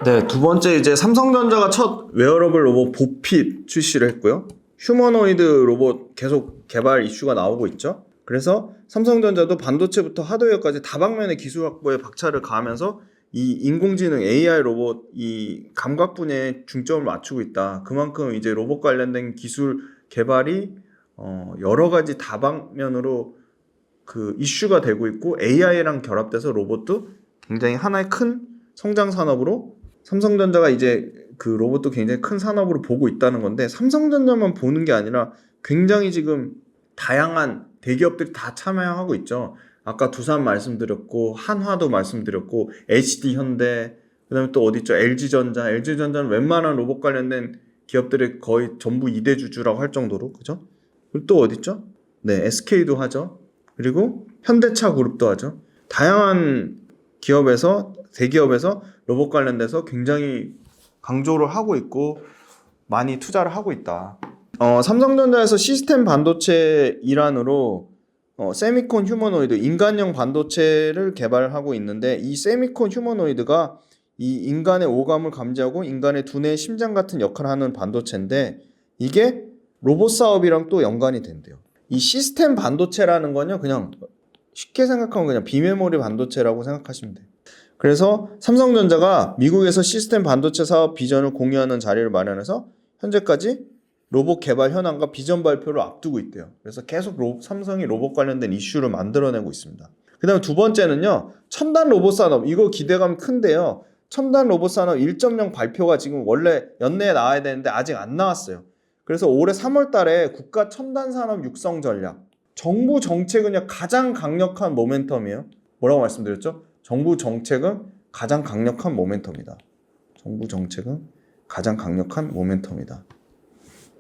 네, 두 번째 이제 삼성전자가 첫 웨어러블 로봇 보핏 출시를 했고요. 휴머노이드 로봇 계속 개발 이슈가 나오고 있죠. 그래서 삼성전자도 반도체부터 하드웨어까지 다방면의 기술 확보에 박차를 가하면서 이 인공지능 AI 로봇 이 감각 분야에 중점을 맞추고 있다. 그만큼 이제 로봇 관련된 기술 개발이 여러 가지 다방면으로 그 이슈가 되고 있고 AI랑 결합돼서 로봇도 굉장히 하나의 큰 성장 산업으로 삼성전자가 이제 그 로봇도 굉장히 큰 산업으로 보고 있다는 건데 삼성전자만 보는 게 아니라 굉장히 지금 다양한 대기업들이 다 참여하고 있죠. 아까 두산 말씀드렸고 한화도 말씀드렸고 HD 현대 그다음에 또 어디 있죠? LG전자는 웬만한 로봇 관련된 기업들이 거의 전부 2대 주주라고 할 정도로 그죠? 그리고 또 어디 있죠? 네, SK도 하죠. 그리고 현대차 그룹도 하죠. 다양한 기업에서 대기업에서 로봇 관련돼서 굉장히 강조를 하고 있고 많이 투자를 하고 있다. 삼성전자에서 시스템 반도체 일환으로 세미콘 휴머노이드 인간형 반도체를 개발하고 있는데 이 세미콘 휴머노이드가 이 인간의 오감을 감지하고 인간의 두뇌, 심장 같은 역할을 하는 반도체인데 이게 로봇 사업이랑 또 연관이 된대요. 이 시스템 반도체라는 건요 그냥 쉽게 생각하면 그냥 비메모리 반도체라고 생각하시면 돼요. 그래서 삼성전자가 미국에서 시스템 반도체 사업 비전을 공유하는 자리를 마련해서 현재까지 로봇 개발 현황과 비전 발표를 앞두고 있대요. 그래서 계속 삼성이 로봇 관련된 이슈를 만들어내고 있습니다. 그 다음에 두 번째는요. 첨단 로봇 산업. 이거 기대감이 큰데요. 첨단 로봇 산업 1.0 발표가 지금 원래 연내에 나와야 되는데 아직 안 나왔어요. 그래서 올해 3월 달에 국가 첨단 산업 육성 전략. 정부 정책은 가장 강력한 모멘텀이에요. 뭐라고 말씀드렸죠? 정부 정책은 가장 강력한 모멘텀이다. 정부 정책은 가장 강력한 모멘텀이다.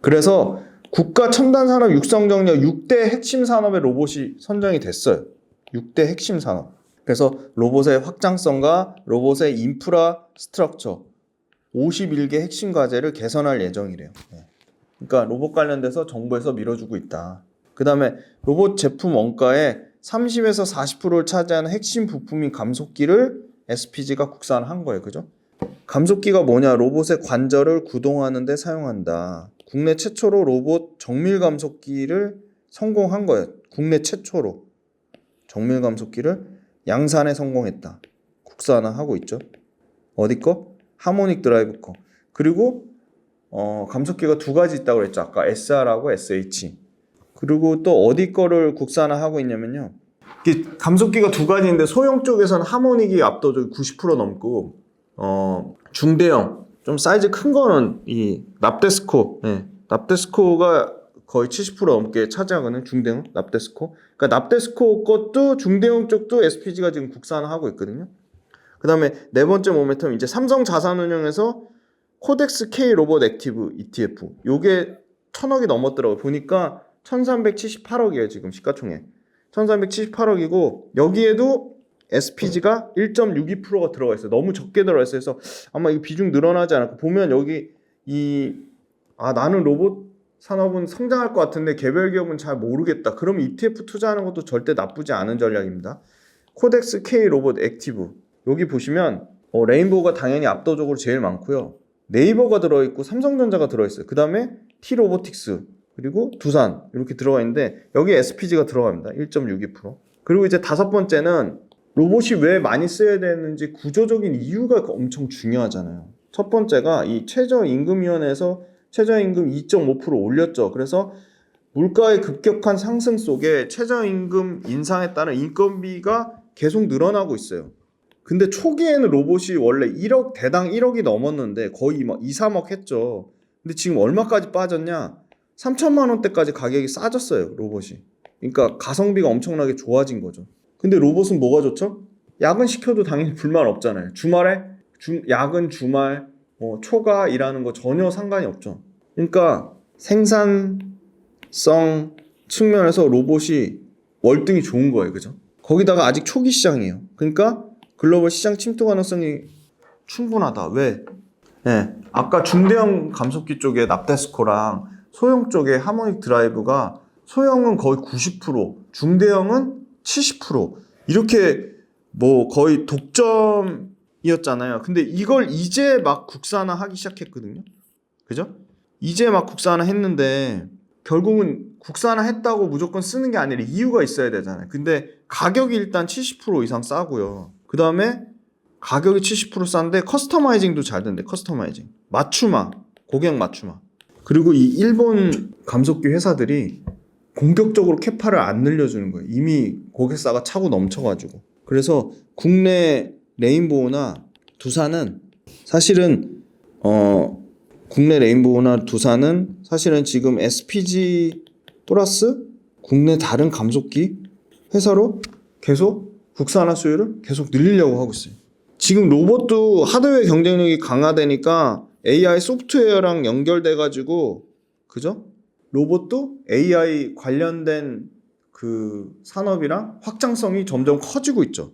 그래서 국가 첨단 산업 육성 전략 6대 핵심 산업의 로봇이 선정이 됐어요. 6대 핵심 산업. 그래서 로봇의 확장성과 로봇의 인프라 스트럭처 51개 핵심 과제를 개선할 예정이래요. 그러니까 로봇 관련돼서 정부에서 밀어주고 있다. 그 다음에 로봇 제품 원가의 30에서 40%를 차지하는 핵심 부품인 감속기를 SPG가 국산한 거예요. 그죠? 감속기가 뭐냐? 로봇의 관절을 구동하는 데 사용한다. 국내 최초로 로봇 정밀 감속기를 성공한 거예요. 국내 최초로 정밀 감속기를 양산에 성공했다. 국산화하고 있죠. 어디 거? 하모닉 드라이브 거. 그리고 감속기가 두 가지 있다고 그랬죠. 아까 SR하고 SH. 그리고 또 어디 거를 국산화하고 있냐면요. 감속기가 두 가지인데 소형 쪽에서는 하모닉이 압도적으로 90% 넘고 중대형 좀 사이즈 큰 거는 이 납데스코, 납데스코가 거의 70% 넘게 차지하거든요. 중대형 납데스코. 그러니까 납데스코 것도 중대형 쪽도 SPG가 지금 국산화하고 있거든요. 그다음에 네 번째 모멘텀 이제 삼성 자산운용에서 코덱스 K 로봇 액티브 ETF. 요게 1,000억이 넘었더라고요. 보니까 1,378억이에요. 지금 시가총액. 1,378억이고 여기에도 SPG가 1.62%가 들어가 있어요. 너무 적게 들어가 있어요. 그래서 아마 이 비중 늘어나지 않을까. 보면 여기 나는 로봇 산업은 성장할 것 같은데 개별 기업은 잘 모르겠다. 그럼 ETF 투자하는 것도 절대 나쁘지 않은 전략입니다. 코덱스 K 로봇 액티브. 여기 보시면 레인보우가 당연히 압도적으로 제일 많고요. 네이버가 들어있고 삼성전자가 들어있어요. 그 다음에 T로보틱스 그리고 두산 이렇게 들어가 있는데 여기 SPG가 들어갑니다. 1.62%. 그리고 이제 다섯 번째는 로봇이 왜 많이 쓰여야 되는지 구조적인 이유가 엄청 중요하잖아요. 첫 번째가 이 최저임금위원회에서 최저임금 2.5% 올렸죠. 그래서 물가의 급격한 상승 속에 최저임금 인상에 따른 인건비가 계속 늘어나고 있어요. 근데 초기에는 로봇이 원래 대당 1억이 넘었는데 거의 막 2, 3억 했죠. 근데 지금 얼마까지 빠졌냐? 3천만 원대까지 가격이 싸졌어요, 로봇이. 그러니까 가성비가 엄청나게 좋아진 거죠. 근데 로봇은 뭐가 좋죠? 야근 시켜도 당연히 불만 없잖아요. 주말에 야근 주말 초과 일하는 거 전혀 상관이 없죠. 그러니까 생산성 측면에서 로봇이 월등히 좋은 거예요. 그죠? 거기다가 아직 초기 시장이에요. 그러니까 글로벌 시장 침투 가능성이 충분하다. 왜? 아까 중대형 감속기 쪽에 납데스코랑 소형 쪽에 하모닉 드라이브가 소형은 거의 90%, 중대형은 70% 이렇게 뭐 거의 독점 이었잖아요. 근데 이걸 이제 막 국산화하기 시작했거든요. 그죠? 이제 막 국산화했는데 결국은 국산화했다고 무조건 쓰는 게 아니라 이유가 있어야 되잖아요. 근데 가격이 일단 70% 이상 싸고요. 그 다음에 가격이 70% 싼데 커스터마이징도 잘 된대. 커스터마이징. 맞춤화. 고객 맞춤화. 그리고 이 일본 감속기 회사들이 공격적으로 캐파를 안 늘려주는 거예요. 이미 고객사가 차고 넘쳐가지고. 그래서 국내 레인보우나 두산은 사실은 국내 레인보우나 두산은 사실은 지금 SPG 플러스 국내 다른 감속기 회사로 계속 국산화 수요를 계속 늘리려고 하고 있어요. 지금 로봇도 하드웨어 경쟁력이 강화되니까 AI 소프트웨어랑 연결돼가지고 그죠? 로봇도 AI 관련된 그 산업이랑 확장성이 점점 커지고 있죠.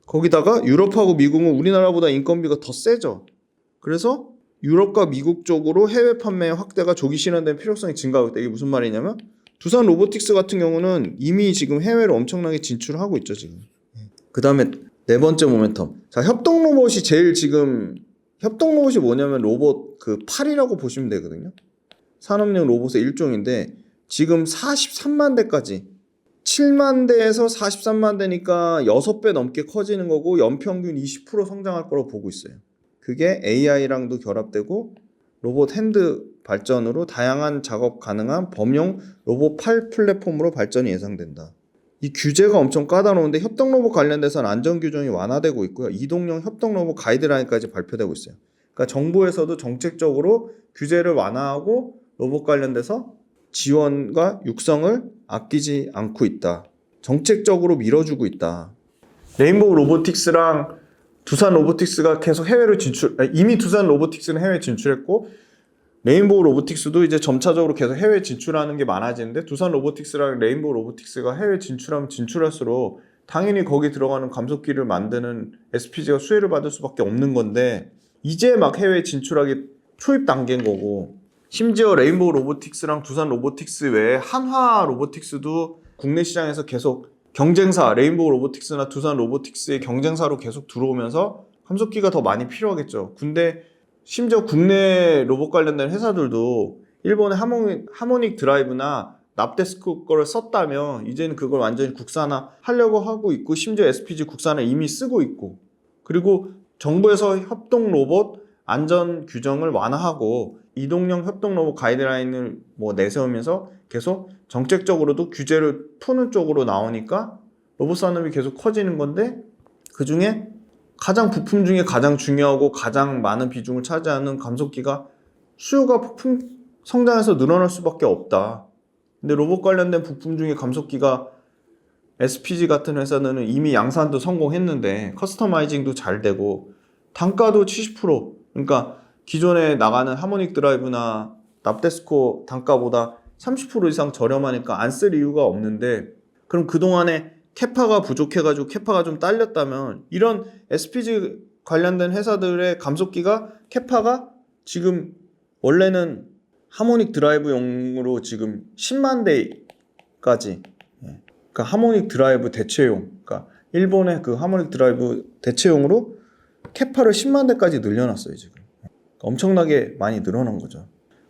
거기다가 유럽하고 미국은 우리나라보다 인건비가 더 세죠. 그래서 유럽과 미국 쪽으로 해외 판매 확대가 조기 실현된 필요성이 증가하고 있다. 이게 무슨 말이냐면 두산 로보틱스 같은 경우는 이미 지금 해외로 엄청나게 진출하고 있죠 지금. 그 다음에 네 번째 모멘텀. 자, 협동 로봇이 제일 지금 협동 로봇이 뭐냐면 로봇 그 팔이라고 보시면 되거든요. 산업용 로봇의 일종인데 지금 43만 대까지 7만 대에서 43만 대니까 6배 넘게 커지는 거고 연평균 20% 성장할 거라고 보고 있어요. 그게 AI랑도 결합되고 로봇 핸드 발전으로 다양한 작업 가능한 범용 로봇 팔 플랫폼으로 발전이 예상된다. 이 규제가 엄청 까다로운데 협동 로봇 관련돼서는 안전 규정이 완화되고 있고요. 이동형 협동 로봇 가이드라인까지 발표되고 있어요. 그러니까 정부에서도 정책적으로 규제를 완화하고 로봇 관련돼서 지원과 육성을 아끼지 않고 있다. 정책적으로 밀어주고 있다. 레인보우 로보틱스랑 두산 로보틱스가 계속 해외로 이미 두산 로보틱스는 해외 진출했고 레인보우 로보틱스도 이제 점차적으로 계속 해외 진출하는 게 많아지는데 두산 로보틱스랑 레인보우 로보틱스가 해외 진출하면 진출할수록 당연히 거기 들어가는 감속기를 만드는 SPG가 수혜를 받을 수밖에 없는 건데 이제 막 해외 진출하기 초입 단계인 거고 심지어 레인보우 로보틱스랑 두산 로보틱스 외에 한화 로보틱스도 국내 시장에서 계속 경쟁사 레인보우 로보틱스나 두산 로보틱스의 경쟁사로 계속 들어오면서 감속기가 더 많이 필요하겠죠. 근데 심지어 국내 로봇 관련된 회사들도 일본의 하모닉 드라이브나 납데스크 거를 썼다면 이제는 그걸 완전히 국산화 하려고 하고 있고 심지어 SPG 국산화 이미 쓰고 있고 그리고 정부에서 협동 로봇 안전 규정을 완화하고 이동형 협동 로봇 가이드라인을 내세우면서 계속 정책적으로도 규제를 푸는 쪽으로 나오니까 로봇 산업이 계속 커지는 건데 그 중에 가장 부품 중에 가장 중요하고 가장 많은 비중을 차지하는 감속기가 수요가 폭풍 성장해서 늘어날 수밖에 없다. 근데 로봇 관련된 부품 중에 감속기가 SPG 같은 회사는 이미 양산도 성공했는데 커스터마이징도 잘 되고 단가도 70% 그러니까 기존에 나가는 하모닉 드라이브나 납데스코 단가보다 30% 이상 저렴하니까 안 쓸 이유가 없는데 그럼 그동안에 캐파가 부족해가지고 캐파가 좀 딸렸다면 이런 SPG 관련된 회사들의 감속기가 캐파가 지금 원래는 하모닉 드라이브용으로 지금 10만 대까지 그러니까 하모닉 드라이브 대체용 그러니까 일본의 그 하모닉 드라이브 대체용으로 캐파를 10만 대까지 늘려놨어요 지금. 그러니까 엄청나게 많이 늘어난 거죠.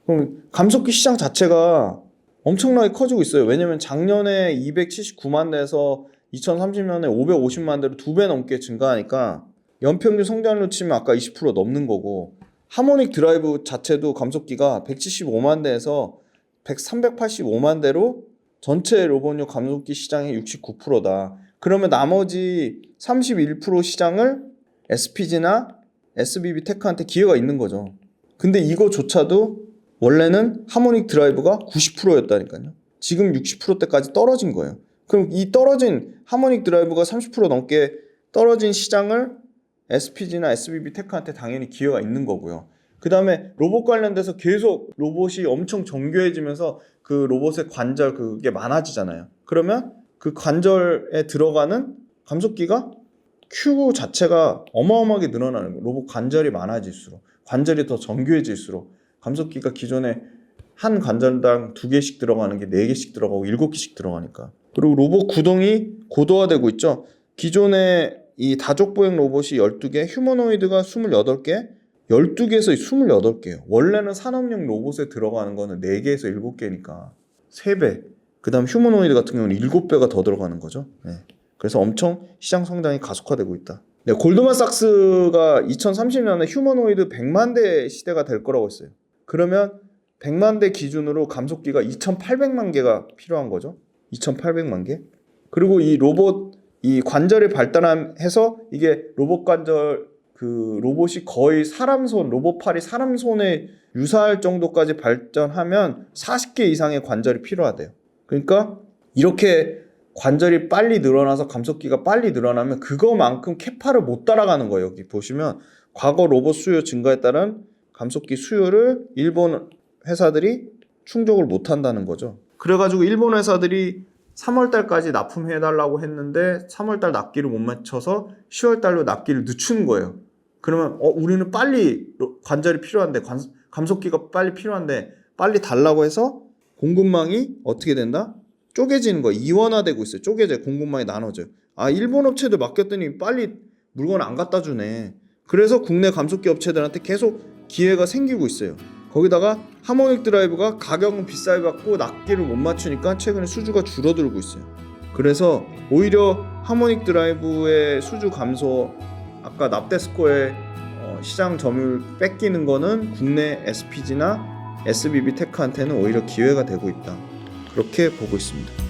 그럼 감속기 시장 자체가 엄청나게 커지고 있어요. 왜냐면 작년에 279만 대에서 2030년에 550만 대로 2배 넘게 증가하니까 연평균 성장률 치면 아까 20% 넘는 거고 하모닉 드라이브 자체도 감속기가 175만 대에서 385만 대로 전체 로봇용 감속기 시장의 69%다. 그러면 나머지 31% 시장을 SPG나 SBB 테크한테 기회가 있는 거죠. 근데 이거조차도 원래는 하모닉 드라이브가 90%였다니까요. 지금 60%대까지 떨어진 거예요. 그럼 이 떨어진 하모닉 드라이브가 30% 넘게 떨어진 시장을 SPG나 SBB 테크한테 당연히 기회가 있는 거고요. 그 다음에 로봇 관련돼서 계속 로봇이 엄청 정교해지면서 그 로봇의 관절 그게 많아지잖아요. 그러면 그 관절에 들어가는 감속기가 Q 자체가 어마어마하게 늘어나는 거예요. 로봇 관절이 많아질수록 관절이 더 정교해질수록 감속기가 기존에 한 관절당 2개씩 들어가는 게 4개씩 들어가고 7개씩 들어가니까. 그리고 로봇 구동이 고도화되고 있죠. 기존에 이 다족 보행 로봇이 12개, 휴머노이드가 28개, 12개에서 28개예요. 원래는 산업용 로봇에 들어가는 거는 4개에서 7개니까 3배. 그다음 휴머노이드 같은 경우는 7배가 더 들어가는 거죠. 네. 그래서 엄청 시장 성장이 가속화되고 있다. 네, 골드만삭스가 2030년에 휴머노이드 100만 대 시대가 될 거라고 했어요. 그러면 100만 대 기준으로 감속기가 2,800만 개가 필요한 거죠. 2,800만 개. 그리고 이 로봇, 이 관절이 발달해서 이게 로봇 관절, 그 로봇이 거의 사람 손, 로봇 팔이 사람 손에 유사할 정도까지 발전하면 40개 이상의 관절이 필요하대요. 그러니까 이렇게 관절이 빨리 늘어나서 감속기가 빨리 늘어나면 그거만큼 캐파를 못 따라가는 거예요. 여기 보시면 과거 로봇 수요 증가에 따른 감속기 수요를 일본 회사들이 충족을 못 한다는 거죠. 그래가지고 일본 회사들이 3월달까지 납품해달라고 했는데 3월달 납기를 못 맞춰서 10월달로 납기를 늦춘 거예요. 그러면 우리는 빨리 관절이 필요한데 감속기가 빨리 필요한데 빨리 달라고 해서 공급망이 어떻게 된다? 쪼개지는 거예요. 이원화되고 있어요. 쪼개져요. 공급망이 나눠져요. 아, 일본 업체들 맡겼더니 빨리 물건 안 갖다 주네. 그래서 국내 감속기 업체들한테 계속 기회가 생기고 있어요. 거기다가 하모닉 드라이브가 가격은 비싸게 받고 납기를 못 맞추니까 최근에 수주가 줄어들고 있어요. 그래서 오히려 하모닉 드라이브의 수주 감소, 아까 납데스코의 시장 점유율 뺏기는 거는 국내 SPG나 SBB 테크한테는 오히려 기회가 되고 있다. 그렇게 보고 있습니다.